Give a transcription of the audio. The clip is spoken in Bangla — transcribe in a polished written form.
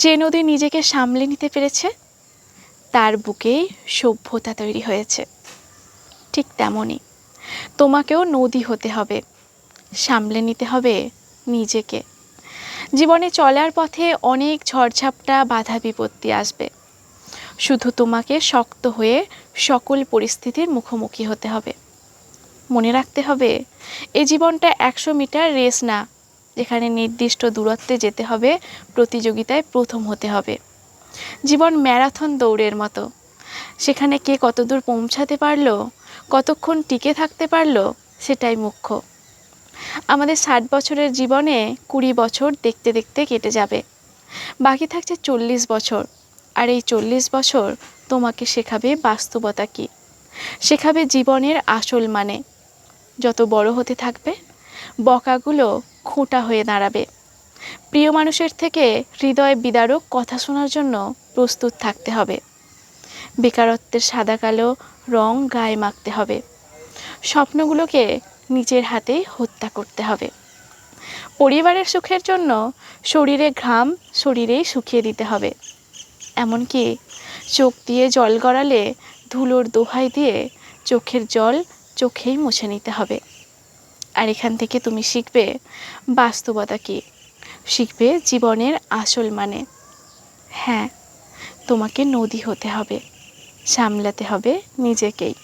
যে নদী নিজেকে সামলে নিতে পেরেছে তার বুকেই সভ্যতা তৈরি হয়েছে। ঠিক তেমনই তোমাকেও নদী হতে হবে, সামলে নিতে হবে নিজেকে। জীবনে চলার পথে অনেক ঝড়ঝাপটা, বাধা বিপত্তি আসবে। শুধু তোমাকে শক্ত হয়ে সকল পরিস্থিতির মুখোমুখি হতে হবে। মনে রাখতে হবে এই জীবনটা 100 মিটার রেস না, যেখানে নির্দিষ্ট দূরত্বে যেতে হবে, প্রতিযোগিতায় প্রথম হতে হবে। জীবন ম্যারাথন দৌড়ের মতো, সেখানে কে কতদূর পৌঁছাতে পারলো, কতক্ষণ টিকে থাকতে পারলো, সেটাই মুখ্য। আমাদের 60 বছরের জীবনে 20 বছর দেখতে দেখতে কেটে যাবে, বাকি থাকছে 40 বছর। আর এই 40 বছর তোমাকে শেখাবে বাস্তবতা কী, শেখাবে জীবনের আসল মানে। যত বড় হতে থাকবে বকাগুলো খোঁটা হয়ে দাঁড়াবে। প্রিয় মানুষের থেকে হৃদয় বিদারক কথা শোনার জন্য প্রস্তুত থাকতে হবে। বেকারত্বের সাদা কালো রং গায়ে মাখতে হবে। স্বপ্নগুলোকে নিজের হাতেই হত্যা করতে হবে। পরিবারের সুখের জন্য শরীরে ঘাম শরীরেই শুকিয়ে দিতে হবে। এমনকি চোখ দিয়ে জল গড়ালে ধুলোর দোহাই দিয়ে চোখের জল চোখেই মুছে নিতে হবে। আর এখান থেকে তুমি শিখবে বাস্তবতা কী, শিখবে জীবনের আসল মানে। হ্যাঁ, তোমাকে নদী হতে হবে, সামলাতে হবে নিজেকেই।